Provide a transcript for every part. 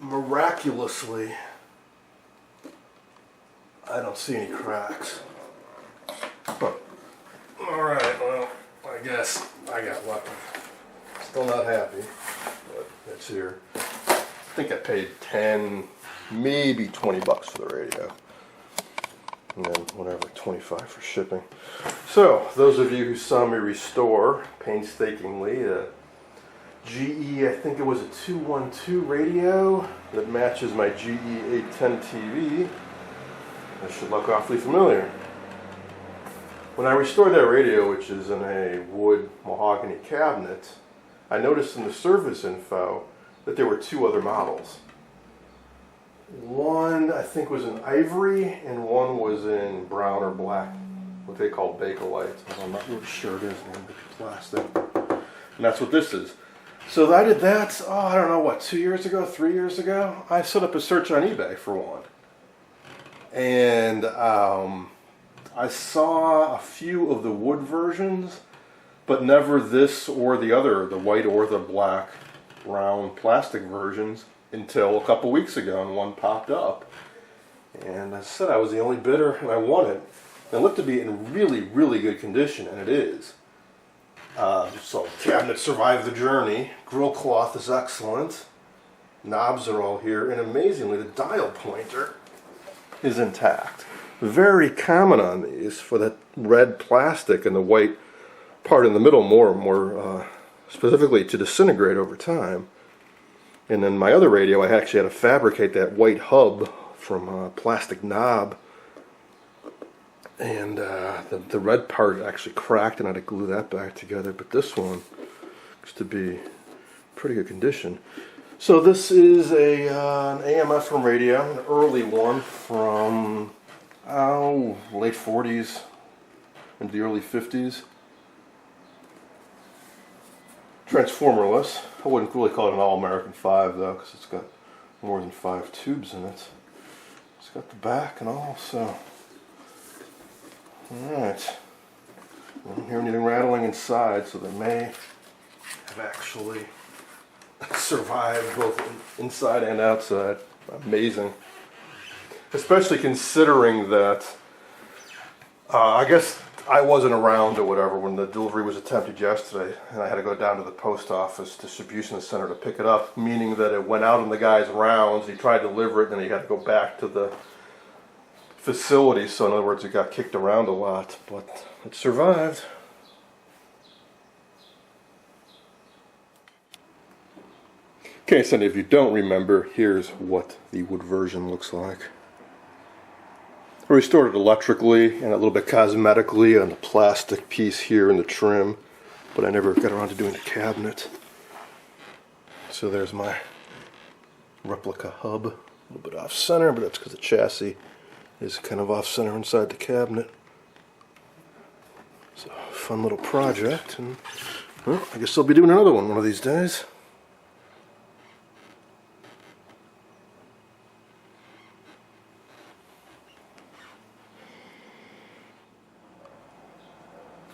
miraculously, I don't see any cracks. Huh. Alright, well, I guess I got lucky. Still not happy, but it's here. I think I paid 10, maybe 20 bucks for the radio. And then whatever, 25 for shipping. So, those of you who saw me restore painstakingly a GE, I think it was a 212 radio that matches my GE 810 TV. That should look awfully familiar. When I restored that radio, which is in a wood mahogany cabinet, I noticed in the service info that there were two other models. One, I think, was in ivory, and one was in brown or black, what they call Bakelite. I'm not really sure it is, man, but plastic. And that's what this is. So I did that, I don't know, 2 years ago, 3 years ago? I set up a search on eBay for one. And I saw a few of the wood versions, but never this or the other, the white or the black, brown plastic versions, until a couple weeks ago, and one popped up. And I said I was the only bidder, and I won it. It looked to be in really, really good condition, and it is. So the cabinet survived the journey. Grill cloth is excellent. Knobs are all here, and amazingly, the dial pointer is intact. Very common on these for that red plastic and the white part in the middle, more specifically to disintegrate over time. And then my other radio, I actually had to fabricate that white hub from a plastic knob, and the red part actually cracked, and I had to glue that back together. But this one looks to be pretty good condition. So this is an AM/FM radio, an early one from late 40s into the early 50s. Transformerless. I wouldn't really call it an All-American 5 though, because it's got more than 5 tubes in it. It's got the back and all, so. Alright. I don't hear anything rattling inside, so they may have actually survived both inside and outside. Amazing. Especially considering that, I guess I wasn't around or whatever when the delivery was attempted yesterday, and I had to go down to the post office distribution center to pick it up, meaning that it went out on the guy's rounds, he tried to deliver it, and then he had to go back to the facility, so in other words it got kicked around a lot, but it survived. In case any of you don't remember, here's what the wood version looks like. I restored it electrically and a little bit cosmetically on the plastic piece here in the trim, but I never got around to doing the cabinet. So there's my replica hub, a little bit off center, but that's because the chassis is kind of off center inside the cabinet. So fun little project, and well, I guess I'll be doing another one of these days.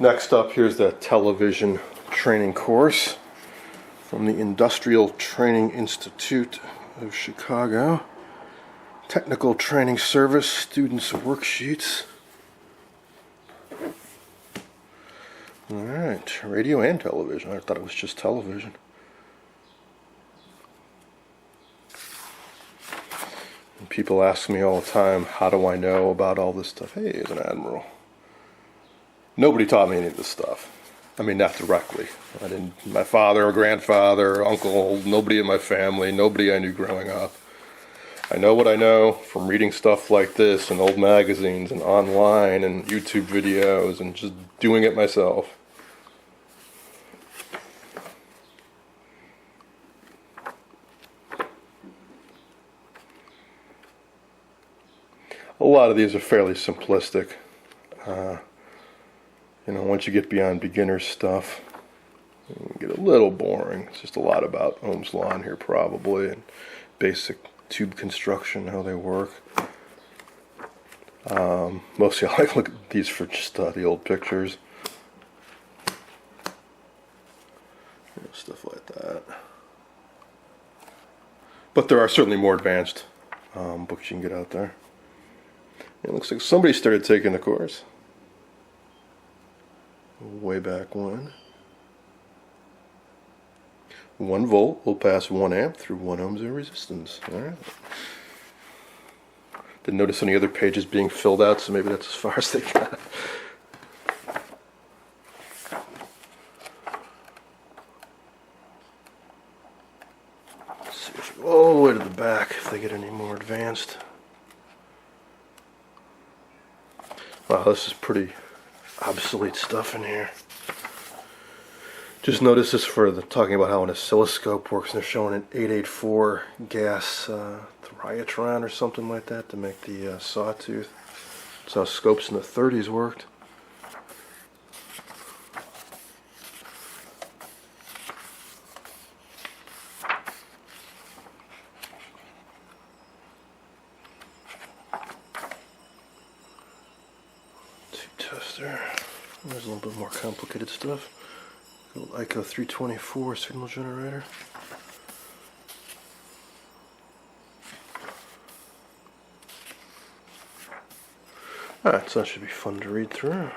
Next up, here's the television training course from the Industrial Training Institute of Chicago. Technical Training Service, students' worksheets. Alright, radio and television. I thought it was just television. And people ask me all the time, how do I know about all this stuff? Hey, as an admiral. Nobody taught me any of this stuff. I mean, not directly. I didn't. My father or grandfather, uncle, nobody in my family, nobody I knew growing up. I know what I know from reading stuff like this and old magazines and online and YouTube videos and just doing it myself. A lot of these are fairly simplistic. Once you get beyond beginner stuff, it can get a little boring. It's just a lot about Ohm's law in here probably, and basic tube construction, how they work. Mostly I like look at these for just the old pictures. Stuff like that. But there are certainly more advanced books you can get out there. It looks like somebody started taking the course way back when. 1 volt will pass 1 amp through 1 ohms of resistance. All right. Didn't notice any other pages being filled out, so maybe that's as far as they got. Let's see if we go all the way to the back if they get any more advanced. Wow, this is pretty obsolete stuff in here. Just notice this for talking about how an oscilloscope works, and they're showing an 884 gas Thriatron or something like that to make the sawtooth. That's how scopes in the 30s worked. Tester. There's a little bit more complicated stuff. Little ICO 324 signal generator. Alright, so that should be fun to read through.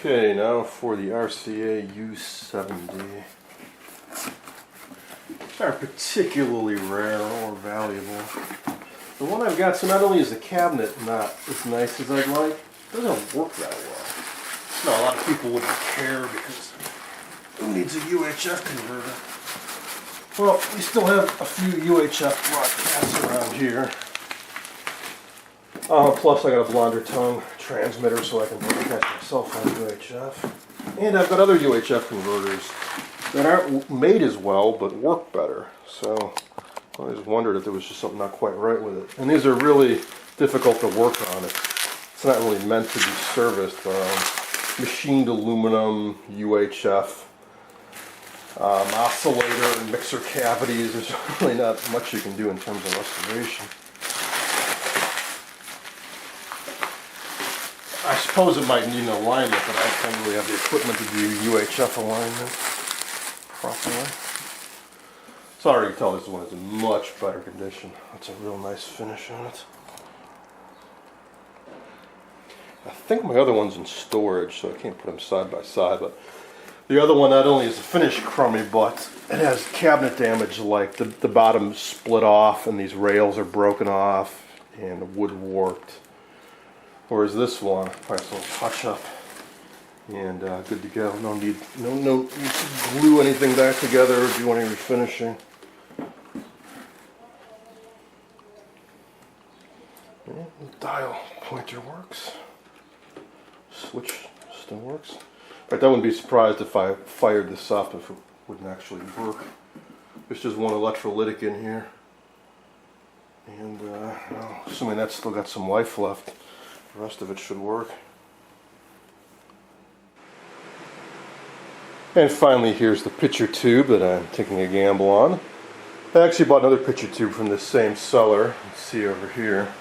Okay, now for the RCA U70. These aren't particularly rare or valuable. The one I've got, so not only is the cabinet not as nice as I'd like, it doesn't work that well. Now, a lot of people wouldn't care because who needs a UHF converter? Well, we still have a few UHF broadcasts around here. Plus I got a blonder tongue transmitter so I can broadcast myself on UHF. And I've got other UHF converters that aren't made as well but work better. So I always wondered if there was just something not quite right with it. And these are really difficult to work on. It's not really meant to be serviced. Machined aluminum, UHF, oscillator and mixer cavities. There's really not much you can do in terms of restoration. I suppose it might need an alignment, but I don't really have the equipment to do UHF alignment properly. So I already tell this one is in much better condition. That's a real nice finish on it. I think my other one's in storage, so I can't put them side by side, but the other one not only is the finish crummy, but it has cabinet damage, like the bottom split off and these rails are broken off and the wood warped. Whereas this one, probably some touch up and good to go. No need to glue anything back together or do any refinishing. Yeah, the dial pointer works. Switch still works. In fact, I wouldn't be surprised if I fired this up if it wouldn't actually work. There's just one electrolytic in here. And well, assuming that's still got some life left, the rest of it should work. And finally, here's the picture tube that I'm taking a gamble on. I actually bought another picture tube from this same seller. Let's see over here.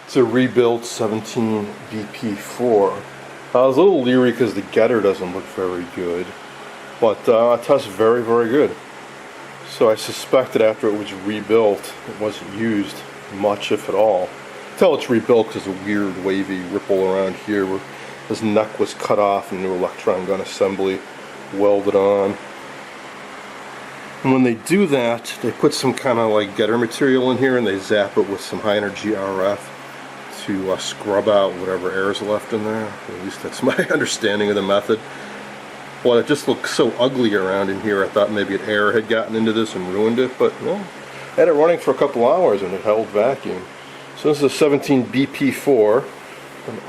It's a rebuilt 17 BP4. I was a little leery because the getter doesn't look very good, but it tests very, very good. So I suspect that after it was rebuilt, it wasn't used much, if at all. Tell it's rebuilt because there's a weird wavy ripple around here where his neck was cut off and new electron gun assembly welded on. And when they do that, they put some kind of like getter material in here and they zap it with some high energy RF to scrub out whatever air is left in there. At least that's my understanding of the method. Well, it just looks so ugly around in here. I thought maybe an air had gotten into this and ruined it, but no. I had it running for a couple hours and it held vacuum. So this is a 17 BP4,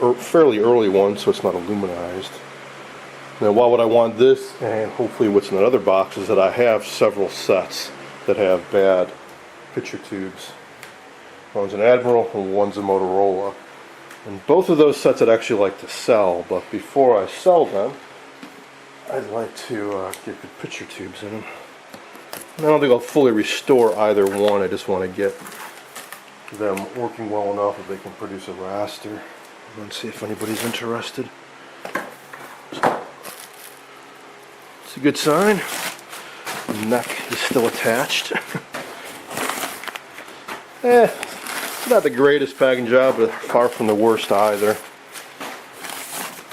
a fairly early one, so it's not aluminized. Now, why would I want this? And hopefully what's in the other box is that I have several sets that have bad picture tubes. One's an Admiral and one's a Motorola. And both of those sets I'd actually like to sell, but before I sell them, I'd like to get the picture tubes in them. I don't think I'll fully restore either one. I just want to get them working well enough that they can produce a raster. Let's see if anybody's interested. It's a good sign. The neck is still attached. Not the greatest packing job, but far from the worst either.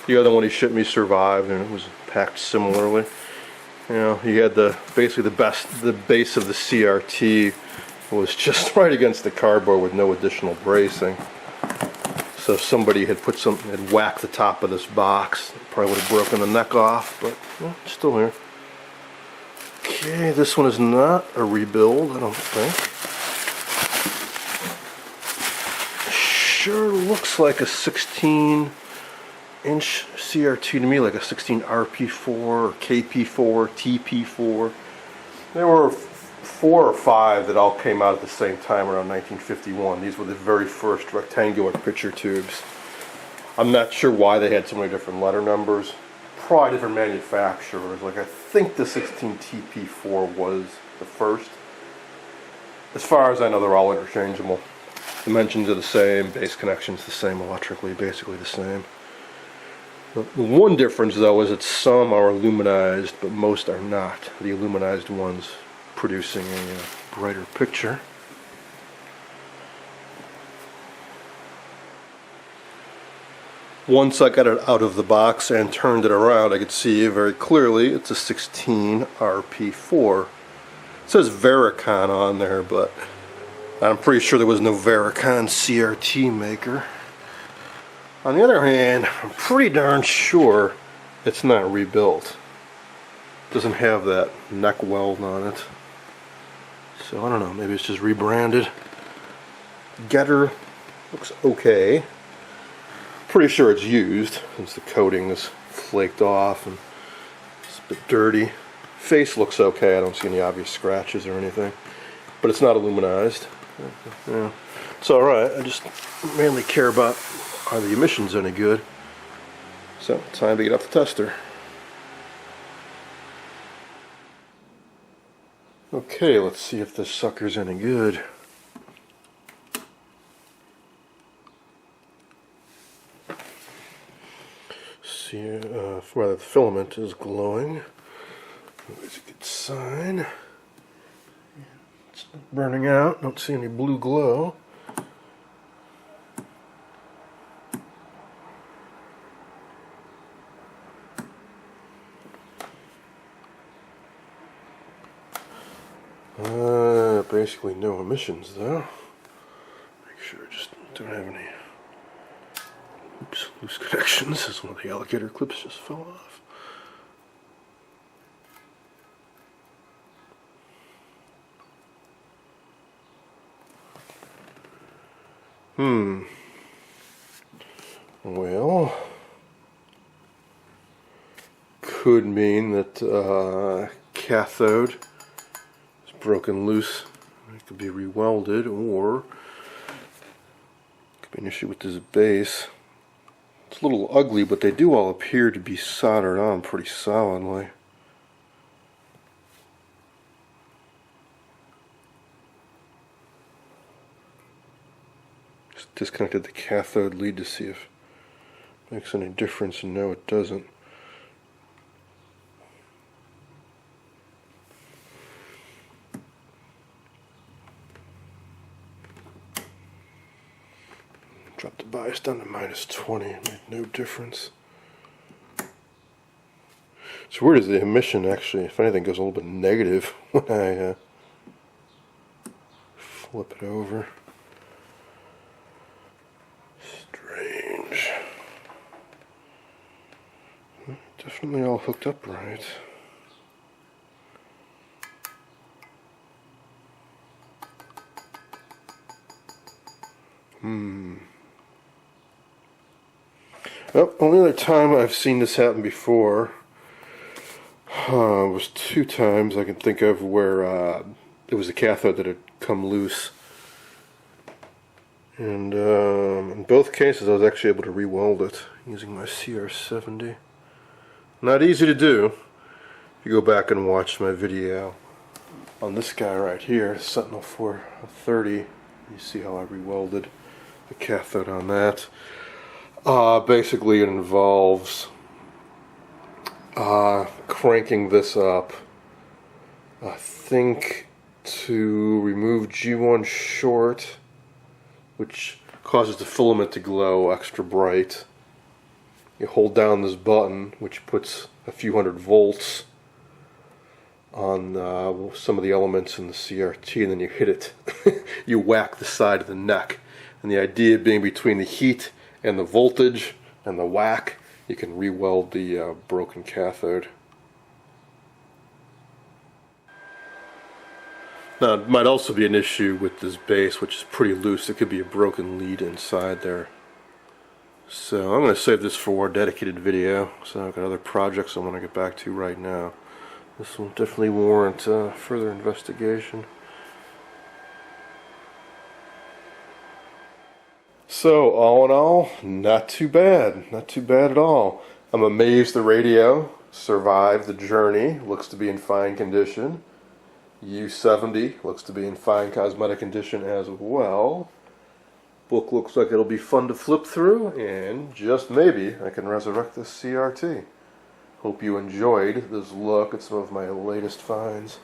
The other one he shipped me survived, and it was packed similarly. You know, he had basically the base of the CRT was just right against the cardboard with no additional bracing. So if somebody had had whacked the top of this box, it probably would have broken the neck off, but well, it's still here. Okay, this one is not a rebuild, I don't think. Sure looks like a 16-inch CRT to me, like a 16 RP4 or KP4, TP4. There were 4 or 5 that all came out at the same time around 1951. These were the very first rectangular picture tubes. I'm not sure why they had so many different letter numbers. Probably different manufacturers. Like I think the 16 TP4 was the first. As far as I know, they're all interchangeable. Dimensions are the same, base connections the same, electrically basically the same. The one difference though is that some are aluminized, but most are not. The aluminized ones producing a brighter picture. Once I got it out of the box and turned it around, I could see very clearly it's a 16 RP4. It says Vericon on there, but I'm pretty sure there was no Vericon CRT maker. On the other hand, I'm pretty darn sure it's not rebuilt. It doesn't have that neck weld on it. So I don't know, maybe it's just rebranded. Getter looks okay. Pretty sure it's used since the coating is flaked off and it's a bit dirty. Face looks okay, I don't see any obvious scratches or anything. But it's not aluminized. Yeah. It's alright, I just mainly care about are the emissions any good. So, time to get off the tester. Okay, let's see if this sucker's any good. See, rather the filament is glowing. Always a good sign. It's burning out, don't see any blue glow. Basically no emissions though. Make sure I just don't have any loose connections, as one of the alligator clips just fell off. Well, could mean that cathode is broken loose. It could be rewelded, or it could be an issue with this base. It's a little ugly, but they do all appear to be soldered on pretty solidly. Just disconnected the cathode lead to see if it makes any difference, and no, it doesn't. Drop the bias down to -20, it made no difference. So where does the emission actually, if anything, goes a little bit negative when I flip it over. Strange. Definitely all hooked up right. Well, only other time I've seen this happen before was 2 times I can think of where it was the cathode that had come loose. And in both cases I was actually able to re-weld it using my CR70. Not easy to do. If you go back and watch my video on this guy right here, Sentinel 430. You see how I re-welded the cathode on that. Basically it involves cranking this up, I think, to remove G1 short, which causes the filament to glow extra bright. You hold down this button, which puts a few hundred volts on some of the elements in the CRT, and then you hit it. You whack the side of the neck. And the idea being, between the heat and the voltage and the whack, you can re-weld the broken cathode. Now, it might also be an issue with this base, which is pretty loose. It could be a broken lead inside there. So I'm going to save this for a dedicated video. So I've got other projects I want to get back to right now. This will definitely warrant further investigation. So all in all, not too bad. Not too bad at all. I'm amazed the radio survived the journey. Looks to be in fine condition. U70 looks to be in fine cosmetic condition as well. Book looks like it'll be fun to flip through, and just maybe I can resurrect this CRT. Hope you enjoyed this look at some of my latest finds.